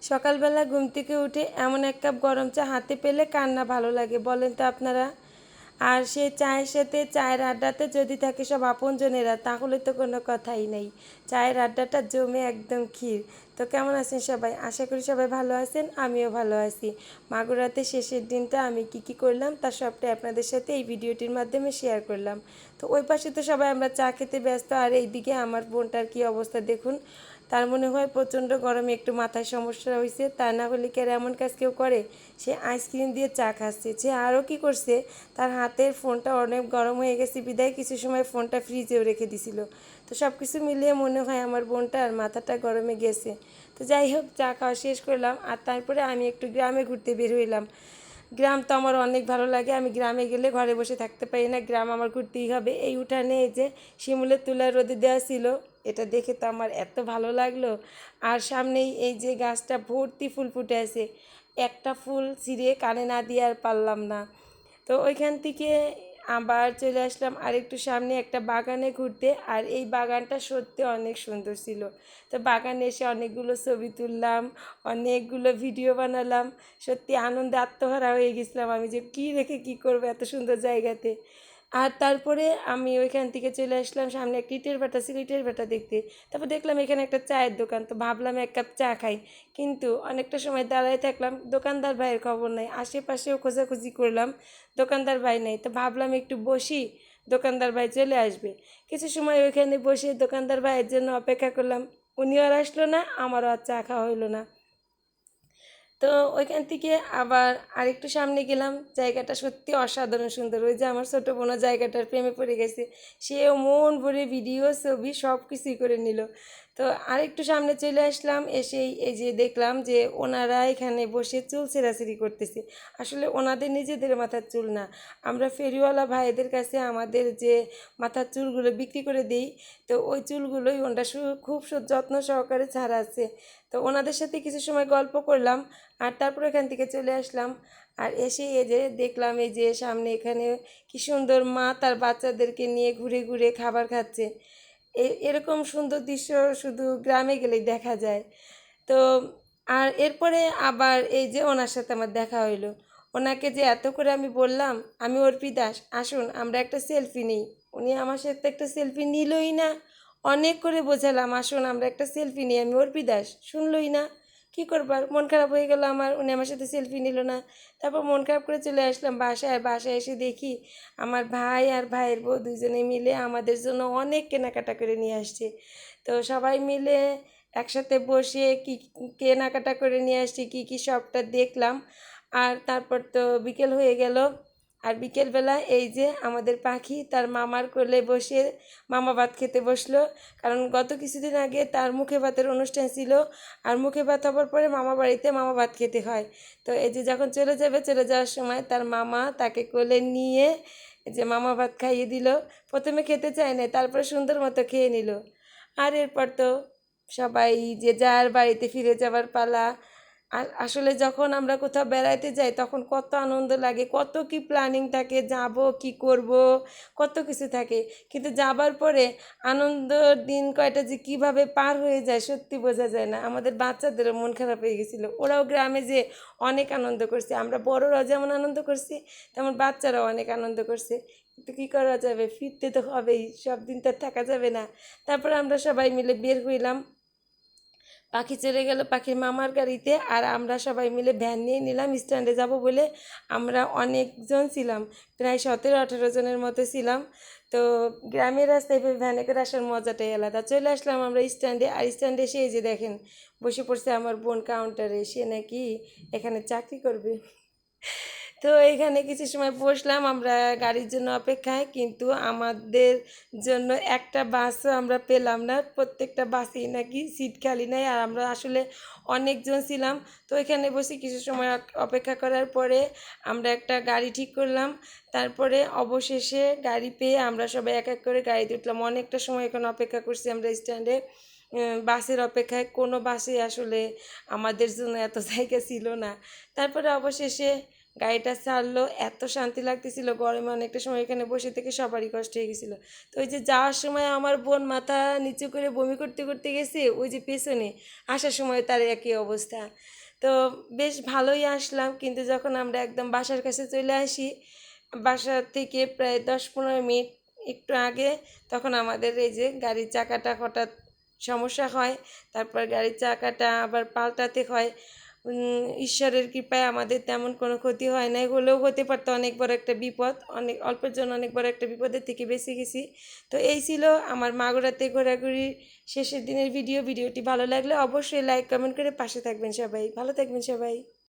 সকালবেলা ঘুম থেকে উঠে এমন এক কাপ গরম চা হাতে পেলে কার না ভালো লাগে বলেন তো আপনারা। আর সেই চায়ের সাথে চায়ের আড্ডাতে যদি থাকে সব আপনজনেরা তাহলে তো কোনো কথাই নেই। চায়ের আড্ডাটা জমে একদম ক্ষীর। তো কেমন আছেন সবাই? আশা করি সবাই ভালো আছেন, আমিও ভালো আছি। মাগুরাতে শেষের দিনটা আমি কি করলাম তার সবটাই আপনাদের সাথে এই ভিডিওটির মাধ্যমে শেয়ার করলাম। তো ওই পাশে তো সবাই আমরা চা খেতে ব্যস্ত, আর এইদিকে আমার বোনটার কী অবস্থা দেখুন। তার মনে হয় প্রচণ্ড গরমে একটু মাথায় সমস্যা হয়েছে, তা না হলে কি আর এমন কাজ কেউ করে। সে আইসক্রিম দিয়ে চা খাচ্ছে। সে আরও কী করছে, তার হাতের ফোনটা অনেক গরম হয়ে গেছে বিদায় কিছু সময় ফোনটা ফ্রিজেও রেখে দিছিল। তো সব কিছু মিলিয়ে মনে হয় আমার বোনটার মাথাটা গরমে গেছে। তো যাই হোক, চা খাওয়া শেষ করলাম আর তারপরে আমি একটু গ্রামে ঘুরতে বের হইলাম। গ্রাম তো আমার অনেক ভালো লাগে, আমি গ্রামে গেলে ঘরে বসে থাকতে পারি না, গ্রাম আমার ঘুরতেই হবে। এই উঠানে এই যে শিমুলের তুলা রোদে দেওয়া ছিল, এটা দেখে তো আমার এত ভালো লাগলো। আর সামনেই এই যে গাছটা ভর্তি ফুল ফুটে আছে, একটা ফুল ছিঁড়ে কানে না দিয়ে আর পারলাম না। তো ওইখান থেকে আবার চলে আসলাম আরেকটু সামনে একটা বাগানে ঘুরতে, আর এই বাগানটা সত্যি অনেক সুন্দর ছিল। তো বাগানে এসে অনেকগুলো ছবি তুললাম, অনেকগুলো ভিডিও বানালাম। সত্যি আনন্দে আত্মহারা হয়ে গেছিলাম আমি, যে কী রেখে কী করবো এত সুন্দর জায়গাতে। আর তারপরে আমি ওইখান থেকে চলে আসলাম সামনে একটা ইটের ভাটা ছিল, ইটের ভাটা দেখতে। তারপর দেখলাম এখানে একটা চায়ের দোকান, তো ভাবলাম এক কাপ চা খাই। কিন্তু অনেকটা সময় দাঁড়ায় থাকলাম, দোকানদার ভাইয়ের খবর নাই, আশেপাশেও খোঁজাখুঁজি করলাম, দোকানদার ভাই নেই। তো ভাবলাম একটু বসি, দোকানদার ভাই চলে আসবে। কিছু সময় ওইখানে বসে দোকানদার ভাইয়ের জন্য অপেক্ষা করলাম। উনিও আর আসলো না, আমারও আর চা খাওয়া হইলো না। তো ওইখান থেকে আবার আরেকটু সামনে গেলাম, জায়গাটা সত্যি অসাধারণ সুন্দর। ওই যে আমার ছোটো বোনও জায়গাটার প্রেমে পড়ে গেছে, সেও মন ভরে ভিডিও ছবি সব কিছুই করে নিল। তো আরেকটু সামনে চলে আসলাম, এসেই এই যে দেখলাম যে ওনারা এখানে বসে চুল ছেঁড়াছেড়ি করতেছে। আসলে ওনাদের নিজেদের মাথার চুল না, আমরা ফেরিওয়ালা ভাইদের কাছে আমাদের যে মাথার চুলগুলো বিক্রি করে দিই, তো ওই চুলগুলোই ওনারা খুব যত্ন সহকারে ছাড়াচ্ছে। তো ওনাদের সাথে কিছু সময় গল্প করলাম, আর তারপর এখান থেকে চলে আসলাম। আর এসে এই যে দেখলাম এই যে সামনে এখানে কি সুন্দর মা তার বাচ্চাদেরকে নিয়ে ঘুরে ঘুরে খাবার খাচ্ছে। এরকম সুন্দর দৃশ্য শুধু গ্রামে গেলেই দেখা যায়। তো আর এরপরে আবার এই যে ওনার সাথে আমার দেখা হইলো, ওনাকে যে এত করে আমি বললাম আমি অর্পি দাস, আসুন আমরা একটা সেলফি নিই। উনি আমার সাথে একটা সেলফি নিলই না। অনেক করে বোঝালাম আসুন আমরা একটা সেলফি নিই, আমি অর্পি দাস, শুনলই না। কী করবার, মন খারাপ হয়ে গেল আমার, উনি আমার সাথে সেলফি নিল না। তারপর মন খারাপ করে চলে আসলাম বাসায়। আর বাসায় এসে দেখি আমার ভাই আর ভাইয়ের বউ দুজনে মিলে আমাদের জন্য অনেক কেনাকাটা করে নিয়ে আসছে। তো সবাই মিলে একসাথে বসে কি কেনাকাটা করে নিয়ে আসছি কী কী সবটা দেখলাম। আর তারপর তো বিকেল হয়ে গেল। আর বিকেলবেলা এই যে আমাদের পাখি তার মামার কোলে বসে মামা ভাত খেতে বসলো। কারণ গত কিছুদিন আগে তার মুখে ভাতের অনুষ্ঠান ছিল, আর মুখে ভাত হবার পরে মামা বাড়িতে মামা ভাত খেতে হয়। তো এই যে যখন চলে যাবে, চলে যাওয়ার সময় তার মামা তাকে কোলে নিয়ে যে মামা ভাত খাইয়ে দিল। প্রথমে খেতে চায় না, তারপরে সুন্দর মতো খেয়ে নিল। আর এরপর তো সবাই যে যার বাড়িতে ফিরে যাবার পালা। আর আসলে যখন আমরা কোথাও বেড়াইতে যাই তখন কত আনন্দ লাগে, কত কি প্ল্যানিং থাকে, যাব কি করব, কত কিছু থাকে। কিন্তু যাবার পরে আনন্দর দিন কয়টা যে কিভাবে পার হয়ে যায় সত্যি বোঝা যায় না। আমাদের বাচ্চাদেরও মন খারাপ হয়ে গেছিলো, ওরাও গ্রামে যে অনেক আনন্দ করছে, আমরা বড়রাও যেমন আনন্দ করছি তেমন বাচ্চারাও অনেক আনন্দ করছে। কিন্তু কী করা যাবে, ফিরতে তো হবেই, সব দিন তো থাকা যাবে না। তারপর আমরা সবাই মিলে বের হইলাম। পাখি চলে গেল পাখির মামার গাড়িতে, আর আমরা সবাই মিলে ভ্যান নিয়ে নিলাম স্ট্যান্ডে যাব বলে। আমরা অনেকজন ছিলাম, প্রায় 17-18 জনের মতো ছিলাম। তো গ্রামের রাস্তায় ভ্যানে করে আসার মজাটাই আলাদা। চলে আসলাম আমরা স্ট্যান্ডে, আর স্ট্যান্ডে এসে এই যে দেখেন বসে পড়ছে আমার বোন কাউন্টারে, সে নাকি এখানে চাকরি করবে। তো এইখানে কিছু সময় বসলাম আমরা গাড়ির জন্য অপেক্ষায়, কিন্তু আমাদের জন্য একটা বাসও আমরা পেলাম না, প্রত্যেকটা বাসেই নাকি সিট খালি নাই। আর আমরা আসলে অনেকজন ছিলাম। তো এখানে বসে কিছু সময় অপেক্ষা করার পরে আমরা একটা গাড়ি ঠিক করলাম। তারপরে অবশেষে গাড়ি পেয়ে আমরা সবাই এক এক করে গাড়িতে উঠলাম। অনেকটা সময় এখানে অপেক্ষা করছি আমরা স্ট্যান্ডে বাসের অপেক্ষায়, কোনো বাসে আসলে আমাদের জন্য এত জায়গা ছিল না। তারপরে অবশেষে গাড়িটা ছাড়লো, এত শান্তি লাগতেছিল। গরমে অনেকটা সময় এখানে বসে থেকে সবারই কষ্ট হয়ে গেছিলো। তো ওই যে যাওয়ার সময় আমার বোন মাথা নিচু করে বমি করতে করতে গেছে, ওই যে পেছনে আসার সময় তার একই অবস্থা। তো বেশ ভালোই আসলাম, কিন্তু যখন আমরা একদম বাসার কাছে চলে আসি, বাসা থেকে প্রায় 10-15 মিনিট একটু আগে, তখন আমাদের এই যে গাড়ির চাকাটা হঠাৎ সমস্যা হয়। তারপর গাড়ির চাকাটা আবার পাল্টাতে হয়। ঈশ্বরের কৃপায় আমাদের তেমন কোনো ক্ষতি হয় নাই, হলেও হতে পারতো অনেক বড় একটা বিপদ। অনেক অল্পের জন্য অনেক বড় একটা বিপদের থেকে বেঁচে গেছি। তো এই ছিল আমার মাগুরাতে ঘোরাঘুরির শেষের দিনের ভিডিওটি ভালো লাগলে অবশ্যই লাইক কমেন্ট করে পাশে থাকবেন সবাই। ভালো থাকবেন সবাই।